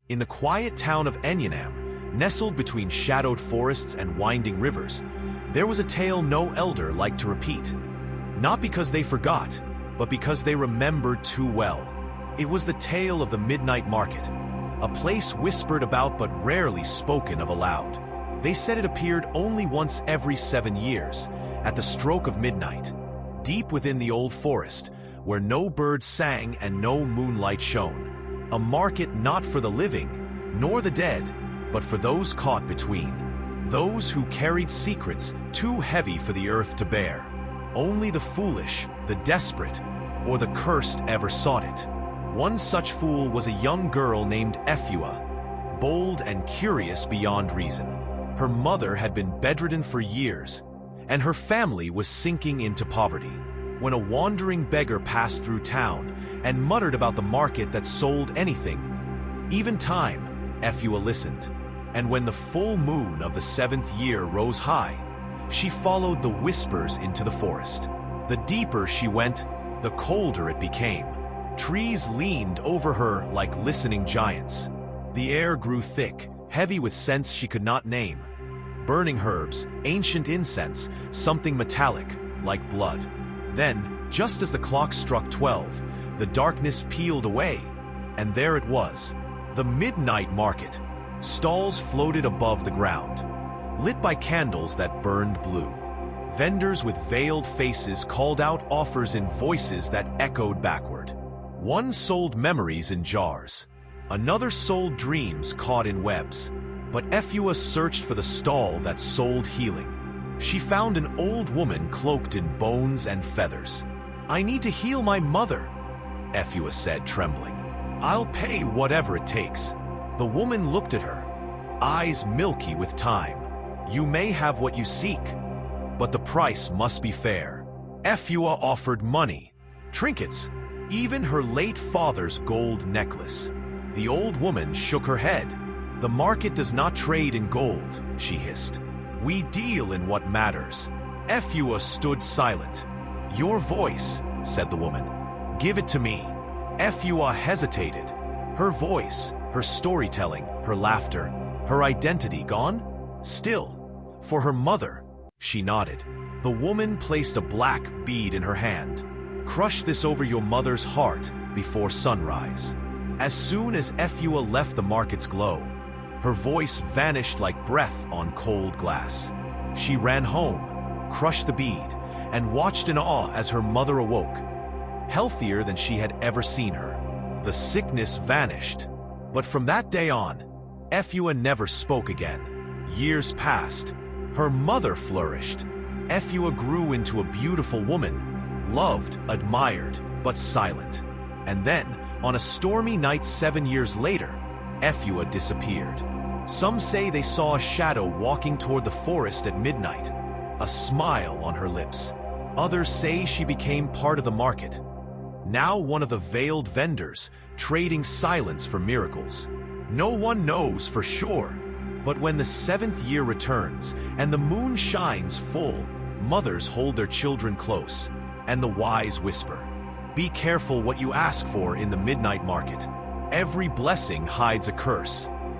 In the quiet town of Enyanam, nestled between shadowed forests and winding rivers, there was a tale no elder liked to repeat. Not because they forgot, but because they remembered too well. It was the tale of the midnight market, a place whispered about but rarely spoken of aloud. They said it appeared only once every 7 years, at the stroke of midnight, deep within the old forest, where no bird sang and no moonlight shone. A market not for the living, nor the dead, but for those caught between. Those who carried secrets too heavy for the earth to bear. Only the foolish, the desperate, or the cursed ever sought it. One such fool was a young girl named Efua, bold and curious beyond reason. Her mother had been bedridden for years, and her family was sinking into poverty, when a wandering beggar passed through town and muttered about the market that sold anything. Even time, Efua listened, and when the full moon of the 7th year rose high, she followed the whispers into the forest. The deeper she went, the colder it became. Trees leaned over her like listening giants. The air grew thick, heavy with scents she could not name. Burning herbs, ancient incense, something metallic, like blood. Then, just as the clock struck 12, the darkness peeled away, and there it was, the midnight market. Stalls floated above the ground, lit by candles that burned blue. Vendors with veiled faces called out offers in voices that echoed backward. One sold memories in jars. Another sold dreams caught in webs. But Efua searched for the stall that sold healing. She found an old woman cloaked in bones and feathers. "I need to heal my mother," Efua said, trembling. "I'll pay whatever it takes." The woman looked at her, eyes milky with time. "You may have what you seek, but the price must be fair." Efua offered money, trinkets, even her late father's gold necklace. The old woman shook her head. "The market does not trade in gold," she hissed. "We deal in what matters." Efua stood silent. "Your voice," said the woman. "Give it to me." Efua hesitated. Her voice, her storytelling, her laughter, her identity gone? Still, for her mother, she nodded. The woman placed a black bead in her hand. "Crush this over your mother's heart before sunrise." As soon as Efua left the market's glow, her voice vanished like breath on cold glass. She ran home, crushed the bead, and watched in awe as her mother awoke, healthier than she had ever seen her. The sickness vanished. But from that day on, Efua never spoke again. Years passed. Her mother flourished. Efua grew into a beautiful woman, loved, admired, but silent. And then, on a stormy night 7 years later, Efua disappeared. Some say they saw a shadow walking toward the forest at midnight, a smile on her lips. Others say she became part of the market, now one of the veiled vendors, trading silence for miracles. No one knows for sure, but when the 7th year returns and the moon shines full, mothers hold their children close, and the wise whisper, "Be careful what you ask for in the midnight market. Every blessing hides a curse."